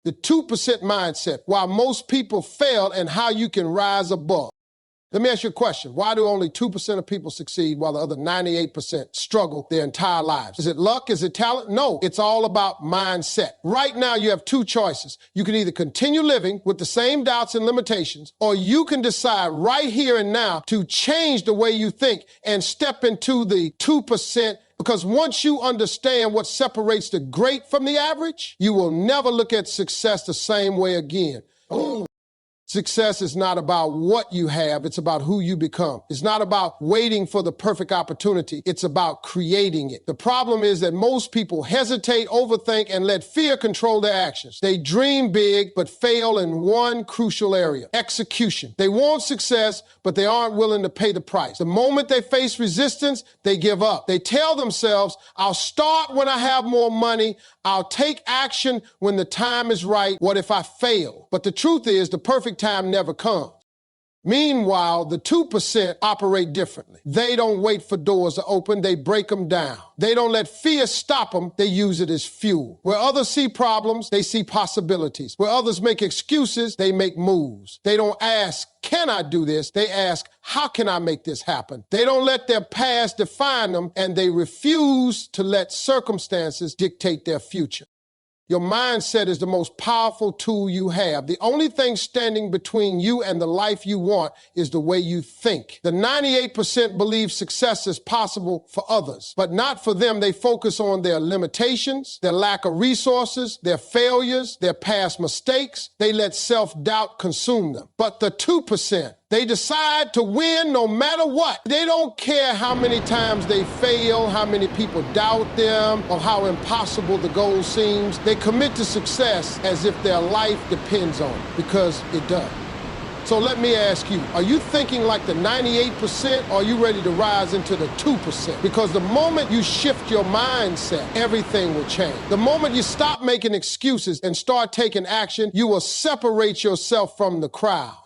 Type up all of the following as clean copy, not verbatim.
The 2% mindset, why most people fail and how you can rise above. Let me ask you a question. Why do only 2% of people succeed while the other 98% struggle their entire lives? Is it luck? Is it talent? No, it's all about mindset. Right now, you have two choices. You can either continue living with the same doubts and limitations, or you can decide right here and now to change the way you think and step into the 2%. Because once you understand what separates the great from the average, you will never look at success the same way again. Success is not about what you have, it's about who you become. It's not about waiting for the perfect opportunity, it's about creating it. The problem is that most people hesitate, overthink, and let fear control their actions. They dream big, but fail in one crucial area: execution. They want success, but they aren't willing to pay the price. The moment they face resistance, they give up. They tell themselves, I'll start when I have more money, I'll take action when the time is right. What if I fail? But the truth is, the perfect time never comes. Meanwhile, the 2% operate differently. They don't wait for doors to open, they break them down. They don't let fear stop them, they use it as fuel. Where others see problems, they see possibilities. Where others make excuses, they make moves. They don't ask, can I do this? They ask, how can I make this happen? They don't let their past define them, and they refuse to let circumstances dictate their future. Your mindset is the most powerful tool you have. The only thing standing between you and the life you want is the way you think. The 98% believe success is possible for others, but not for them. They focus on their limitations, their lack of resources, their failures, their past mistakes. They let self-doubt consume them. But the 2%, they decide to win no matter what. They don't care how many times they fail, how many people doubt them, or how impossible the goal seems. They commit to success as if their life depends on it, because it does. So let me ask you, are you thinking like the 98%, or are you ready to rise into the 2%? Because the moment you shift your mindset, everything will change. The moment you stop making excuses and start taking action, you will separate yourself from the crowd.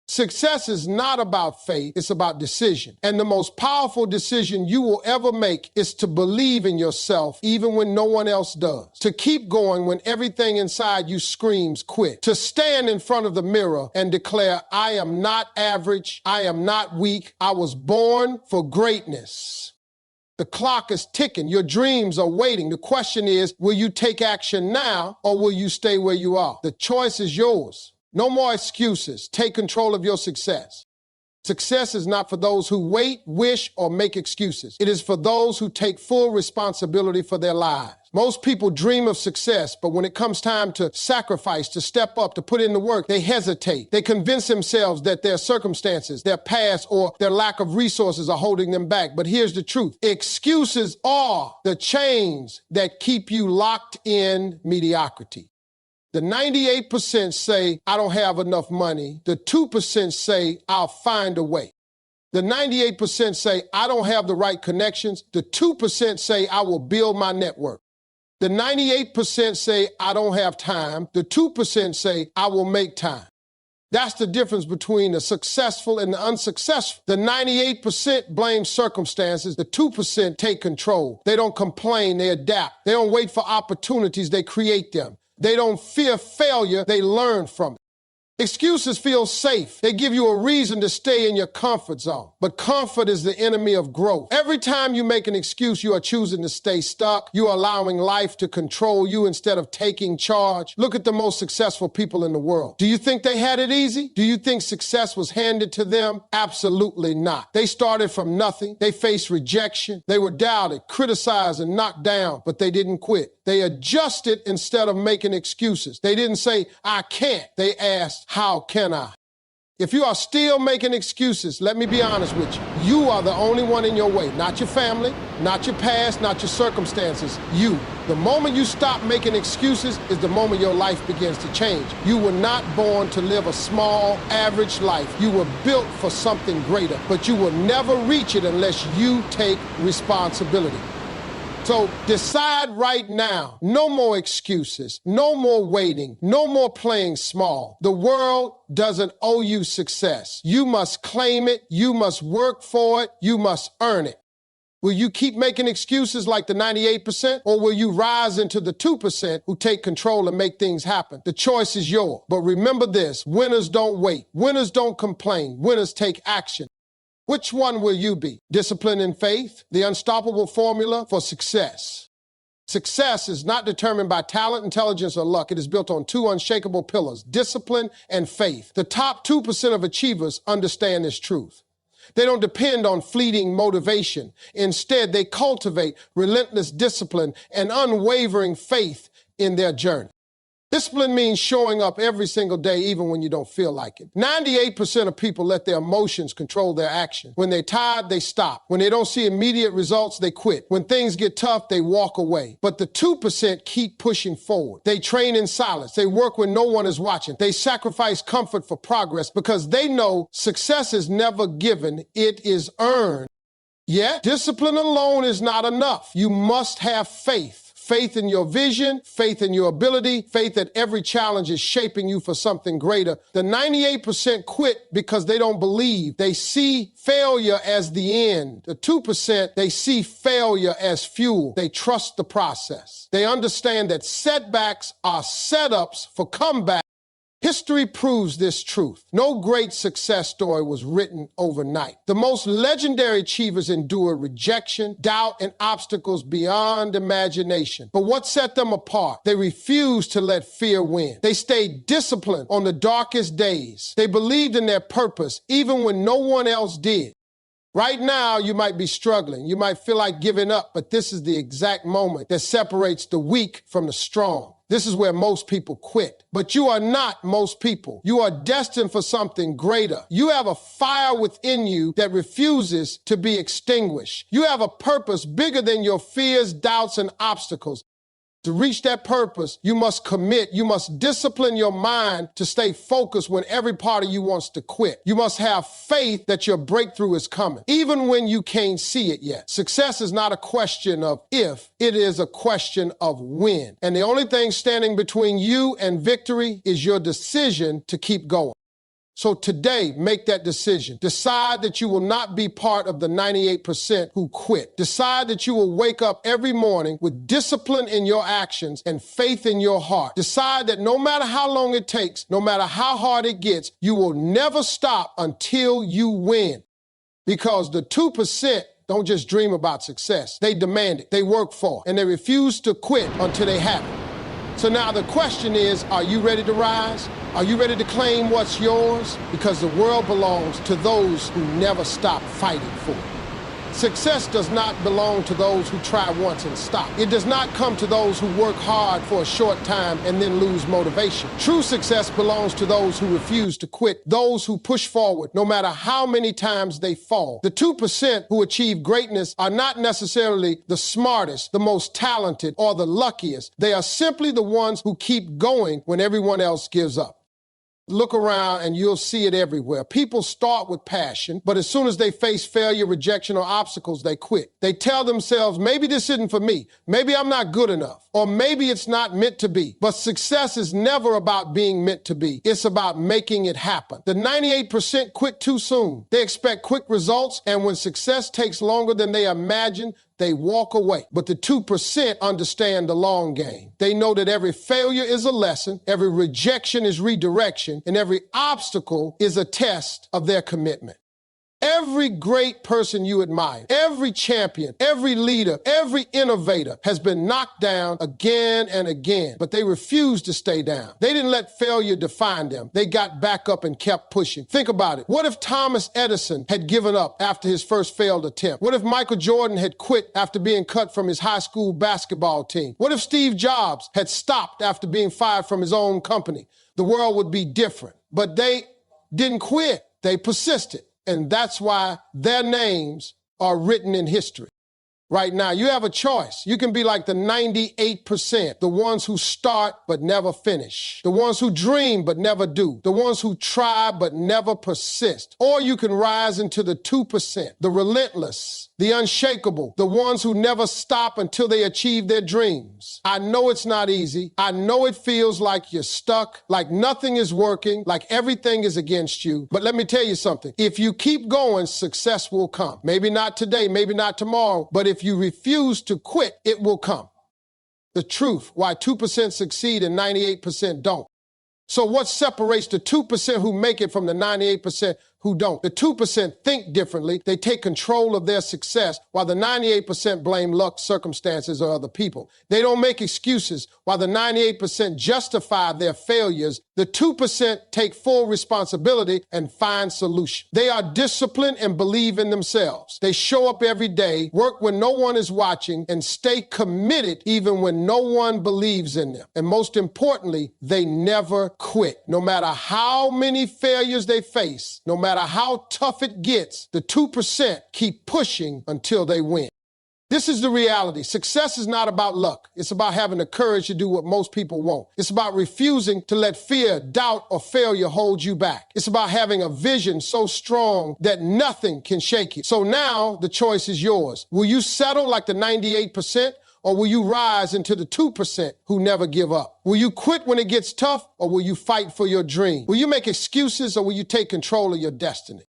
Success is not about faith, it's about decision. And the most powerful decision you will ever make is to believe in yourself even when no one else does. To keep going when everything inside you screams quit. To stand in front of the mirror and declare, I am not average, I am not weak, I was born for greatness. The clock is ticking, your dreams are waiting. The question is, will you take action now or will you stay where you are? The choice is yours. No more excuses. Take control of your success. Success is not for those who wait, wish, or make excuses. It is for those who take full responsibility for their lives. Most people dream of success, but when it comes time to sacrifice, to step up, to put in the work, they hesitate. They convince themselves that their circumstances, their past, or their lack of resources are holding them back. But here's the truth. Excuses are the chains that keep you locked in mediocrity. The 98% say, I don't have enough money. The 2% say, I'll find a way. The 98% say, I don't have the right connections. The 2% say, I will build my network. The 98% say, I don't have time. The 2% say, I will make time. That's the difference between the successful and the unsuccessful. The 98% blame circumstances. The 2% take control. They don't complain, they adapt. They don't wait for opportunities, they create them. They don't fear failure, they learn from it. Excuses feel safe. They give you a reason to stay in your comfort zone. But comfort is the enemy of growth. Every time you make an excuse, you are choosing to stay stuck. You are allowing life to control you instead of taking charge. Look at the most successful people in the world. Do you think they had it easy? Do you think success was handed to them? Absolutely not. They started from nothing. They faced rejection. They were doubted, criticized, and knocked down, but they didn't quit. They adjusted instead of making excuses. They didn't say, I can't. They asked, how can I? If you are still making excuses, let me be honest with you. You are the only one in your way. Not your family, not your past, not your circumstances. You. The moment you stop making excuses is the moment your life begins to change. You were not born to live a small, average life. You were built for something greater, but you will never reach it unless you take responsibility. So decide right now, no more excuses, no more waiting, no more playing small. The world doesn't owe you success. You must claim it, you must work for it, you must earn it. Will you keep making excuses like the 98%, or will you rise into the 2% who take control and make things happen? The choice is yours. But remember this, winners don't wait. Winners don't complain. Winners take action. Which one will you be? Discipline and faith, the unstoppable formula for success. Success is not determined by talent, intelligence, or luck. It is built on two unshakable pillars, discipline and faith. The top 2% of achievers understand this truth. They don't depend on fleeting motivation. Instead, they cultivate relentless discipline and unwavering faith in their journey. Discipline means showing up every single day, even when you don't feel like it. 98% of people let their emotions control their action. When they're tired, they stop. When they don't see immediate results, they quit. When things get tough, they walk away. But the 2% keep pushing forward. They train in silence. They work when no one is watching. They sacrifice comfort for progress because they know success is never given, it is earned. Yet, discipline alone is not enough. You must have faith. Faith in your vision, faith in your ability, faith that every challenge is shaping you for something greater. The 98% quit because they don't believe. They see failure as the end. The 2%, they see failure as fuel. They trust the process. They understand that setbacks are setups for comeback. History proves this truth. No great success story was written overnight. The most legendary achievers endured rejection, doubt, and obstacles beyond imagination. But what set them apart? They refused to let fear win. They stayed disciplined on the darkest days. They believed in their purpose, even when no one else did. Right now, you might be struggling. You might feel like giving up, but this is the exact moment that separates the weak from the strong. This is where most people quit. But you are not most people. You are destined for something greater. You have a fire within you that refuses to be extinguished. You have a purpose bigger than your fears, doubts, and obstacles. To reach that purpose, you must commit. You must discipline your mind to stay focused when every part of you wants to quit. You must have faith that your breakthrough is coming, even when you can't see it yet. Success is not a question of if, it is a question of when. And the only thing standing between you and victory is your decision to keep going. So today, make that decision. Decide that you will not be part of the 98% who quit. Decide that you will wake up every morning with discipline in your actions and faith in your heart. Decide that no matter how long it takes, no matter how hard it gets, you will never stop until you win. Because the 2% don't just dream about success. They demand it, they work for it, and they refuse to quit until they have it. So now the question is, are you ready to rise? Are you ready to claim what's yours? Because the world belongs to those who never stop fighting for it. Success does not belong to those who try once and stop. It does not come to those who work hard for a short time and then lose motivation. True success belongs to those who refuse to quit, those who push forward no matter how many times they fall. The 2% who achieve greatness are not necessarily the smartest, the most talented, or the luckiest. They are simply the ones who keep going when everyone else gives up. Look around and you'll see it everywhere. People start with passion, but as soon as they face failure, rejection, or obstacles, they quit. They tell themselves, maybe this isn't for me. Maybe I'm not good enough. Or maybe it's not meant to be. But success is never about being meant to be. It's about making it happen. The 98% quit too soon. They expect quick results, and when success takes longer than they imagine, they walk away. But the 2% understand the long game. They know that every failure is a lesson, every rejection is redirection, and every obstacle is a test of their commitment. Every great person you admire, every champion, every leader, every innovator has been knocked down again and again, but they refused to stay down. They didn't let failure define them. They got back up and kept pushing. Think about it. What if Thomas Edison had given up after his first failed attempt? What if Michael Jordan had quit after being cut from his high school basketball team? What if Steve Jobs had stopped after being fired from his own company? The world would be different. But they didn't quit. They persisted. And that's why their names are written in history. right now. You have a choice. You can be like the 98%, the ones who start but never finish, the ones who dream but never do, the ones who try but never persist. Or you can rise into the 2%, the relentless, the unshakable, the ones who never stop until they achieve their dreams. I know it's not easy. I know it feels like you're stuck, like nothing is working, like everything is against you. But let me tell you something. If you keep going, success will come. Maybe not today, maybe not tomorrow, but if you refuse to quit, it will come. The truth, why 2% succeed and 98% don't. So what separates the 2% who make it from the 98% who don't? The 2% think differently. They take control of their success, while the 98% blame luck, circumstances, or other people. They don't make excuses, while the 98% justify their failures. The 2% take full responsibility and find solutions. They are disciplined and believe in themselves. They show up every day, work when no one is watching, and stay committed even when no one believes in them. And most importantly, they never quit. No matter how many failures they face, no matter how tough it gets, the 2% keep pushing until they win. This is the reality. Success is not about luck. It's about having the courage to do what most people won't. It's about refusing to let fear, doubt, or failure hold you back. It's about having a vision so strong that nothing can shake you. So now the choice is yours. Will you settle like the 98%? Or will you rise into the 2% who never give up? Will you quit when it gets tough, or will you fight for your dream? Will you make excuses, or will you take control of your destiny?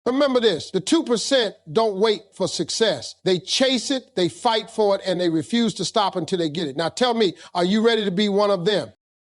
Remember this, the 2% don't wait for success. They chase it, they fight for it, and they refuse to stop until they get it. Now tell me, are you ready to be one of them?